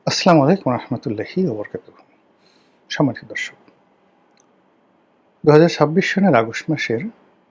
আসসালামু আলাইকুম রহমতুল্লাহি ওবরকাতুহু। সম্মানিত দর্শক, ২০২৬ সনের আগস্ট মাসের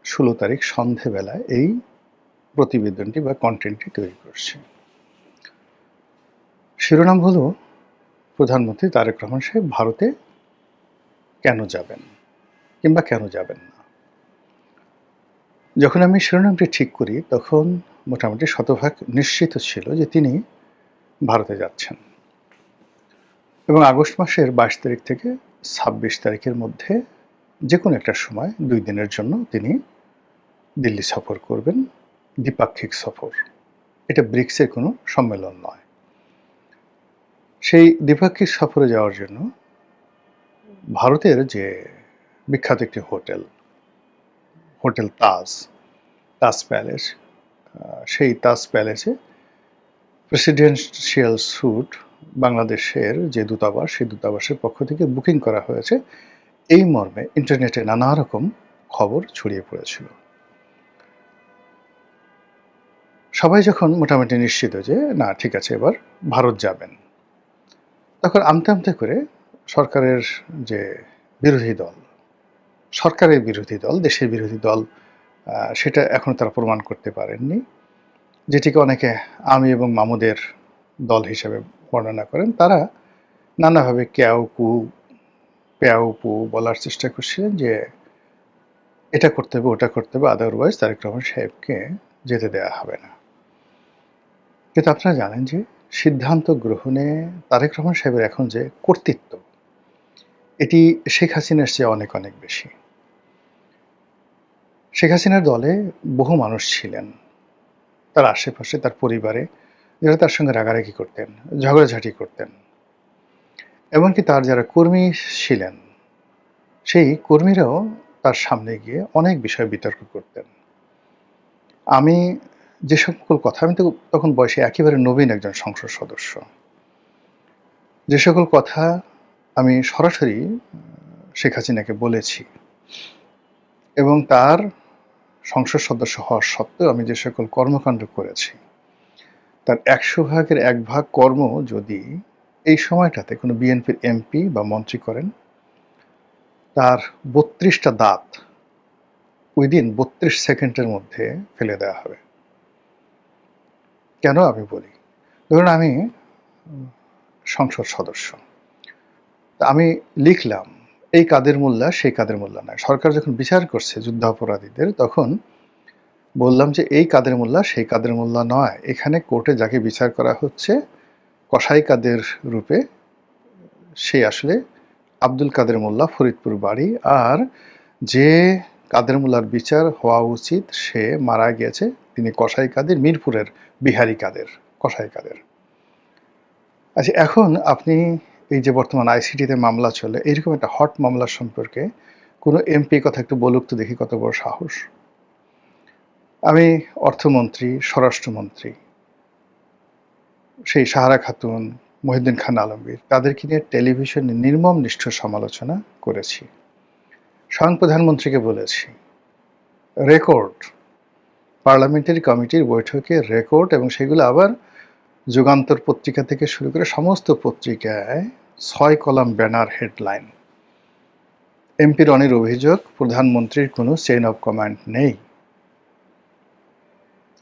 ১৬ তারিখ সন্ধেবেলায় এই প্রতিবেদনটি বা কন্টেন্টটি তৈরি করছি। শিরোনাম হলো প্রধানমন্ত্রী তারেক রহমান সাহেব ভারতে কেন যাবেন কিংবা কেন যাবেন না। যখন আমি শিরোনামটি ঠিক করি তখন মোটামুটি শতভাগ নিশ্চিত ছিল যে তিনি ভারতে যাচ্ছেন এবং আগস্ট মাসের ২২ তারিখ থেকে ২৬ তারিখের মধ্যে যে কোনো একটা সময় ২ দিনের জন্য তিনি দিল্লি সফর করবেন, দ্বিপাক্ষিক সফর। এটা ব্রিক্সের কোনো সম্মেলন নয়। সেই দ্বিপাক্ষিক সফরে যাওয়ার জন্য ভারতের যে বিখ্যাত একটি হোটেল তাজ প্যালেস, সেই তাজ প্যালেসে প্রেসিডেন্সিয়াল স্যুট বাংলাদেশের যে দূতাবাস, সেই দূতাবাসের পক্ষ থেকে বুকিং করা হয়েছে। এই মর্মে ইন্টারনেটে নানা রকম খবর ছড়িয়ে পড়েছিল। সবাই যখন মোটামুটি নিশ্চিত যে না ঠিক আছে এবার ভারত যাবেন, তখন আমতে আমতে করে সরকারের যে বিরোধী দল, সরকারের বিরোধী দল, দেশের বিরোধী দল, সেটা এখনো তারা প্রমাণ করতে পারেননি। যেটিকে অনেকে আমি এবং মামুদের দল হিসেবে বর্ণনা করেন, তারা নানাভাবে প্যাও পু বলার চেষ্টা করছিলেন যে এটা করতে হবে, ওটা করতে হবে, আদারওয়াইজ তারেক রহমান সাহেবকে যেতে দেওয়া হবে না। কিন্তু আপনারা জানেন যে সিদ্ধান্ত গ্রহণে তারেক রহমান সাহেবের এখন যে কর্তৃত্ব, এটি শেখ হাসিনার চেয়ে অনেক অনেক বেশি। শেখ হাসিনার দলে বহু মানুষ ছিলেন, তার আশেপাশে, তার পরিবারে, যারা তার সঙ্গে রাগারাগি করতেন, ঝগড়াঝাঁটি করতেন। এমনকি তার যারা কর্মী ছিলেন, সেই কর্মীরাও তার সামনে গিয়ে অনেক বিষয়ে বিতর্ক করতেন। আমি যে সকল কথা, আমি তো তখন বয়সে একেবারে নবীন একজন সংসদ সদস্য, যে সকল কথা আমি সরাসরি শেখ হাসিনাকে বলেছি এবং তার সংসদ সদস্য হওয়ার সত্ত্বেও আমি যে সকল কর্মকাণ্ড করেছি, তার ১০০ ভাগের ১ ভাগ কর্ম যদি এই সময়টাতে কোনো বিএনপির এমপি বা মন্ত্রী করেন, তার ৩২টা দাঁত উইদিন ৩২ সেকেন্ডের মধ্যে ফেলে দেওয়া হবে। কেন আমি বলি, ধরুন আমি সংসদ সদস্য, আমি লিখলাম এই কাদের মোল্লা সেই কাদের মোল্লা নয়। সরকার যখন বিচার করছে যুদ্ধাপরাধীদের, তখন বললাম যে এই কাদের মোল্লা সেই কাদের মোল্লা নয়, এখানে কোর্টে যাকে বিচার করা হচ্ছে কসাই কাদের রূপে, সে আসলে আব্দুল কাদের মোল্লা, ফরিদপুর বাড়ি। আর যে কাদের মোল্লার বিচার হওয়া উচিত সে মারা গিয়েছে, তিনি কসাই কাদের, মিরপুরের বিহারি কাদের, কসাই কাদের। আচ্ছা, এখন আপনি এই যে বর্তমান আইসিটিতে মামলা চলে, এইরকম একটা হট মামলার সম্পর্কে কোনো এমপি কথা একটু বলুক তো দেখি, কত বড় সাহস। আমি অর্থমন্ত্রী, স্বরাষ্ট্রমন্ত্রী, সেই সাহারা খাতুন, মহিউদ্দিন খান আলমগীর, তাদেরকে নিয়ে টেলিভিশনে নির্মম নিষ্ঠুর সমালোচনা করেছি। স্বয়ং প্রধানমন্ত্রীকে বলেছি, রেকর্ড, পার্লামেন্টারি কমিটির বৈঠকে রেকর্ড, এবং সেগুলো আবার যুগান্তর পত্রিকা থেকে শুরু করে সমস্ত পত্রিকায় ৬ কলাম ব্যানার হেডলাইন। এমপি রনির অভিযোগ প্রধানমন্ত্রীর কোনো চেইন অফ কমান্ড নেই।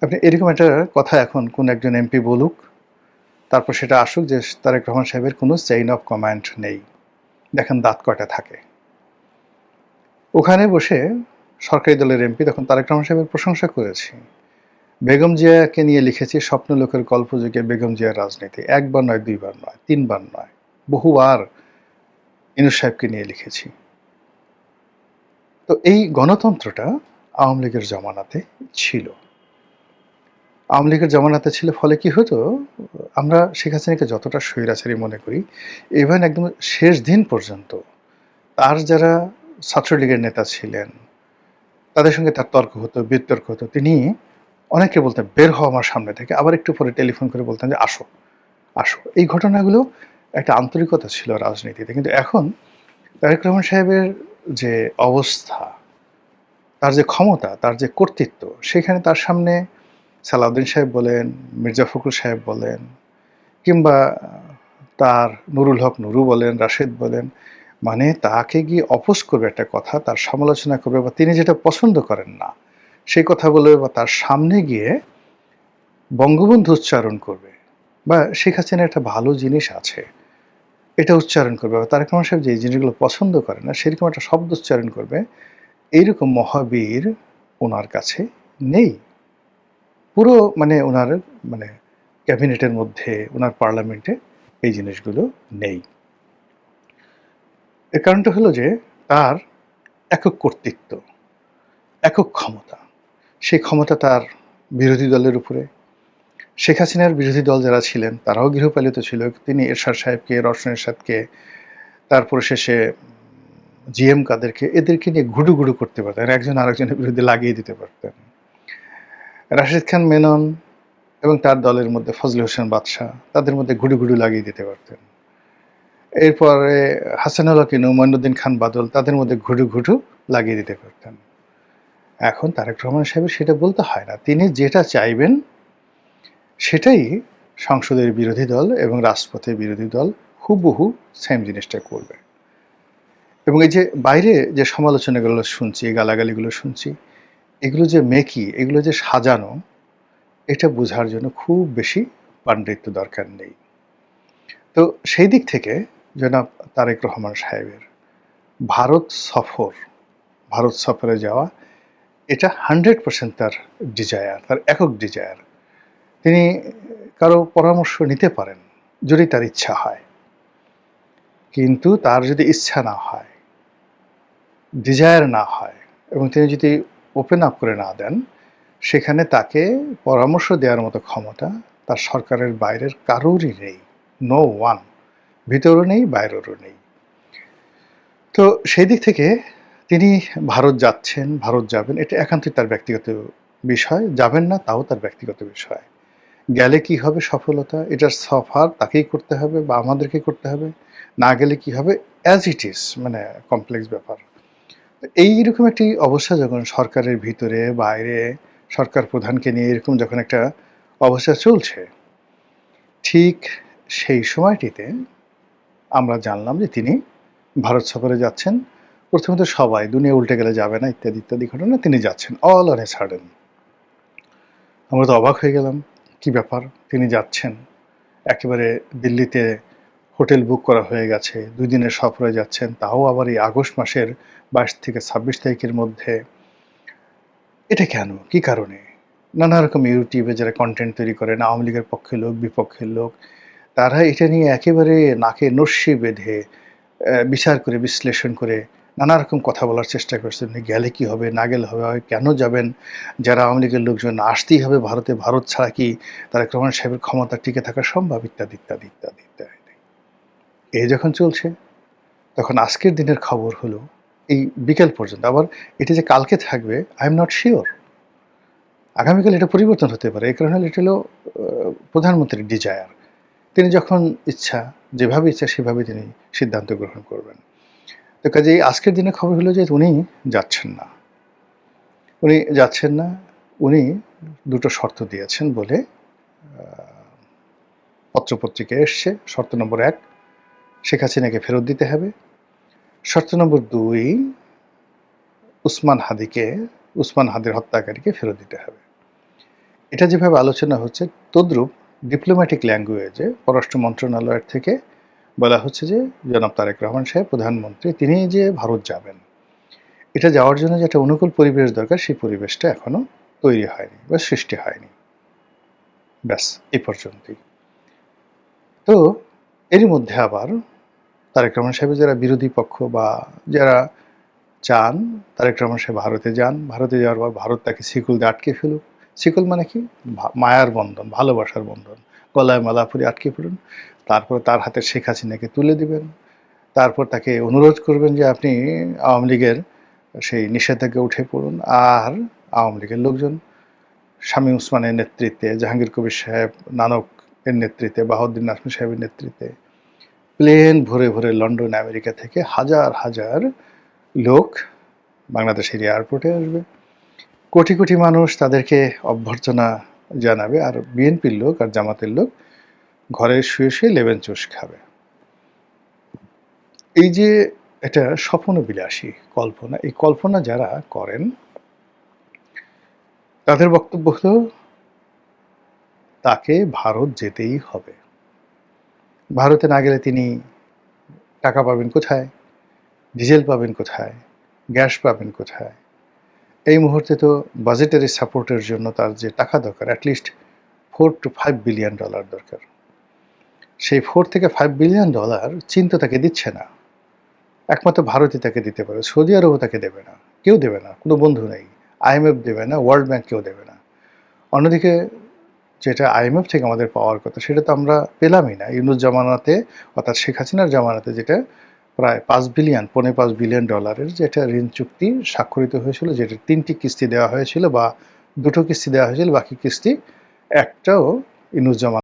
আপনি এরকম একটা কথা এখন কোন একজন এমপি বলুক, তারপর সেটা আসুক যে তারেক রহমান সাহেবের কোনো চেইন অফ কমান্ড নেই। দেখেন দাঁত কয়টা থাকে। ওখানে বসে সরকারি দলের এমপি তখন তারেক রহমান সাহেবের প্রশংসা করেছি। বেগম জিয়াকে নিয়ে লিখেছি স্বপ্নলোকের গল্পযুগে বেগম জিয়ার রাজনীতি। একবার নয়, দুইবার নয়, তিনবার নয়, বহুবার ইউনূস সাহেবকে নিয়ে লিখেছি। তো এই গণতন্ত্রটা আওয়ামী লীগের জমানাতে ছিল। আওয়ামী লীগের জমানাতে ছিল ফলে কি হতো, আমরা শেখ হাসিনাকে যতটা স্বৈরাচারী মনে করি, ইভেন একদম শেষ দিন পর্যন্ত তার যারা ছাত্রলীগের নেতা ছিলেন, তাদের সঙ্গে তার তর্ক হতো, বিতর্ক হতো। তিনি অনেকে বলতেন বের হও আমার সামনে থেকে, আবার একটু পরে টেলিফোন করে বলতেন যে আসো আসো। এই ঘটনাগুলো একটা আন্তরিকতা ছিল রাজনীতিতে। কিন্তু এখন তারেক রহমান সাহেবের যে অবস্থা, তার যে ক্ষমতা, তার যে কর্তৃত্ব, সেখানে তার সামনে সালাউদ্দিন সাহেব বলেন, মির্জা ফখরুল সাহেব বলেন, কিংবা তার নুরুল হক নুরু বলেন, রাশেদ বলেন, মানে তাকে গিয়ে অপোজ করবে একটা কথা, তার সমালোচনা করবে বা তিনি যেটা পছন্দ করেন না সেই কথা বলবে বা তার সামনে গিয়ে বঙ্গবন্ধু উচ্চারণ করবে বা শেখ হাসিনার একটা ভালো জিনিস আছে এটা উচ্চারণ করবে বা তারেক রহমান সাহেব যে জিনিসগুলো পছন্দ করে না সেরকম একটা শব্দ উচ্চারণ করবে, এইরকম মহাবীর ওনার কাছে নেই। পুরো মানে ওনার মানে ক্যাবিনেটের মধ্যে, ওনার পার্লামেন্টে এই জিনিসগুলো নেই। এর কারণটা হলো যে তার একক কর্তৃত্ব, একক ক্ষমতা। সেই ক্ষমতা তার বিরোধী দলের উপরে। শেখ হাসিনার বিরোধী দল যারা ছিলেন তারাও গৃহপালিত ছিল। তিনি এরশাদ সাহেবকে, রওশন এরশাদকে, তারপরে শেষে জিএম কাদেরকে, এদেরকে নিয়ে ঘুডু করতে পারতেন, একজন আরেকজনের বিরুদ্ধে লাগিয়ে দিতে পারতেন। রাশেদ খান মেনন এবং তার দলের মধ্যে ফজলে হোসেন বাদশাহ, তাদের মধ্যে ঘুডু লাগিয়ে দিতে পারতেন। এরপরে হাসানুল হক ইনু, মঈনুদ্দিন খান বাদল, তাদের মধ্যে ঘুডু লাগিয়ে দিতে পারতেন। এখন তারেক রহমান সাহেবের সেটা বলতে হয় না, তিনি যেটা চাইবেন সেটাই সংসদের বিরোধী দল এবং রাজপথের বিরোধী দল হুবহু সেম জিনিসটা করবে। এবং এই যে বাইরে যে সমালোচনাগুলো শুনছি, গালাগালিগুলো শুনছি, এগুলো যে মেকি, এগুলো যে সাজানো, এটা বোঝার জন্য খুব বেশি পাণ্ডিত্য দরকার নেই। তো সেই দিক থেকে জনাব তারেক রহমান সাহেবের ভারত সফরে যাওয়া, এটা 100% তার ডিজায়ার, তার একক ডিজায়ার। তিনি কারো পরামর্শ নিতে পারেন যদি তার ইচ্ছা হয়, কিন্তু তার যদি ইচ্ছা না হয়, ডিজায়ার না হয় এবং তিনি যদি ওপেন আপ করে না দেন, সেখানে তাকে পরামর্শ দেওয়ার মতো ক্ষমতা তার সরকারের বাইরের কারোরই নেই। নো ওয়ান, ভিতরও নেই, বাইরেরও নেই। তো সেই দিক থেকে তিনি ভারত যাচ্ছেন, ভারত যাবেন, এটা একান্তই তার ব্যক্তিগত বিষয়। যাবেন না তাও তার ব্যক্তিগত বিষয়। গেলে কি হবে সফলতা, এটার সফর তাকেই করতে হবে বা আমাদেরকে করতে হবে। না গেলে কি হবে, অ্যাজ ইট ইজ, মানে কমপ্লেক্স ব্যাপার। এইরকম একটি অবস্থা যখন সরকারের ভিতরে বাইরে সরকার প্রধানকে নিয়ে এরকম যখন একটা অবস্থা চলছে, ঠিক সেই সময়টিতে আমরা জানলাম যে তিনি ভারত সফরে যাচ্ছেন। প্রথমত সবাই দুনিয়া উল্টে গেলে যাবে না ইত্যাদি ঘটনা, তিনি যাচ্ছেন অল অন এ সাডেন। আমরা তো অবাক হয়ে গেলাম, কি ব্যাপার, তিনি যাচ্ছেন। একেবারে দিল্লিতে হোটেল বুক করা হয়ে গেছে, 2 দিনের সফরে যাচ্ছেন, তাও আবার এই আগস্ট মাসের 22 থেকে 26 তারিখের মধ্যে। এটা কেন, কি কারণে? নানা রকম ইউটিউবে যারা কন্টেন্ট তৈরি করেন, আওয়ামী লীগের পক্ষের লোক, বিপক্ষের লোক, তারা এটা নিয়ে একেবারে নাকে নস্যি বেঁধে বিচার করে, বিশ্লেষণ করে নানা রকম কথা বলার চেষ্টা করছেন। গেলে কি হবে, না গেলে হবে, কেন যাবেন, যারা আওয়ামী লীগের লোকজন আসতেই হবে ভারতে, ভারত ছাড়া কি তারেক রহমান সাহেবের ক্ষমতা টিকে থাকা সম্ভব, ইত্যাদি। এই যখন চলছে, তখন আজকের দিনের খবর হলো এই বিকেল পর্যন্ত। আবার এটা যে কালকে থাকবে আই এম নট শিওর, আগামীকাল এটা পরিবর্তন হতে পারে। এই কারণে এটা হলো প্রধানমন্ত্রীর ডিজায়ার। তিনি যখন ইচ্ছা, যেভাবে ইচ্ছা সেভাবে তিনি সিদ্ধান্ত গ্রহণ করবেন। তো কাজেই আজকের দিনে খবর হলো যে উনি যাচ্ছেন না। উনি 2টো শর্ত দিয়েছেন বলে পত্রপত্রিকায় এসছে। শর্ত নম্বর 1, শেখ হাসিনাকে ফেরত দিতে হবে। শর্ত নম্বর 2, উসমান হাদির হত্যাকারীকে ফেরত দিতে হবে। এটা যেভাবে আলোচনা হচ্ছে, তদ্রূপ ডিপ্লোম্যাটিক ল্যাঙ্গুয়েজে পররাষ্ট্র মন্ত্রণালয়ের থেকে বলা হচ্ছে যে জনাব তারেক রহমান সাহেব প্রধানমন্ত্রী, তিনি যে ভারত যাবেন, এটা যাওয়ার জন্য যে একটা অনুকূল পরিবেশ দরকার, সেই পরিবেশটা এখনো তৈরি হয়নি বা সৃষ্টি হয়নি। ব্যাস, এই পর্যন্তই। তো এরই মধ্যে আবার তারেক রহমান সাহেবের যারা বিরোধী পক্ষ বা যারা চান তারেক রহমান সাহেব ভারতে যান, ভারতে যাওয়ার পর ভারত তাকে শিকল দিয়ে আটকে ফেলুক। শিকল মানে কি, মায়ার বন্ধন, ভালোবাসার বন্ধন, গলায় মালা পরে আটকে ফেলুন। তারপর তার হাতে শেখ হাসিনাকে তুলে দিবেন। তারপর তাকে অনুরোধ করবেন যে আপনি আওয়ামী লীগের সেই নিষেধাজ্ঞা উঠে পড়ুন। আর আওয়ামী লীগের লোকজন শামীম ওসমানের নেতৃত্বে, জাহাঙ্গীর কবির সাহেব নানক এর নেতৃত্বে, বাহাউদ্দিন নাজমী সাহেবের নেতৃত্বে প্লেন ভরে লন্ডন, আমেরিকা থেকে হাজার লোক বাংলাদেশের এয়ারপোর্টে আসবে। কোটি মানুষ তাদেরকে অভ্যর্থনা জানাবে। আর বিএনপির লোক আর জামাতের লোক ঘরে শুয়ে লেমন চুষ খাবে। এই যে এটা স্বপ্নবিলাসী কল্পনা, এই কল্পনা যারা করেন তাদের বক্তব্য হলো তাকে ভারত যেতেই হবে। ভারতে না গেলে তিনি টাকা পাবেন কোথায়? ডিজেল পাবেন কোথায়? গ্যাস পাবেন কোথায়? এই মুহূর্তে তো বাজেটারি সাপোর্টের জন্য তার যে টাকা দরকার এটলিস্ট $4 to 5 বিলিয়ন দরকার। সেই $4 থেকে 5 বিলিয়ন চীন তো তাকে দিচ্ছে না। একমাত্র ভারতই তাকে দিতে পারে। সৌদি আরবও তাকে দেবে না। কেউ দেবে না। কোনো বন্ধু নেই। IMF দেবে না, ওয়ার্ল্ড ব্যাংক কেউ দেবে না। অন্যদিকে যেটা IMF থেকে আমাদের পাওয়ার কথা সেটা তো আমরা পেলামই না। ইউনূস জামানাতে অর্থাৎ শেখ হাসিনার জামানাতে যেটা প্রায় $5 বিলিয়ন যে একটা ঋণ চুক্তি স্বাক্ষরিত হয়েছিল, যেটা ৩টি কিস্তি দেওয়া হয়েছিল বা ২টো কিস্তি দেওয়া হয়েছিল, বাকি কিস্তি একটাও ইউনূস জামানাতে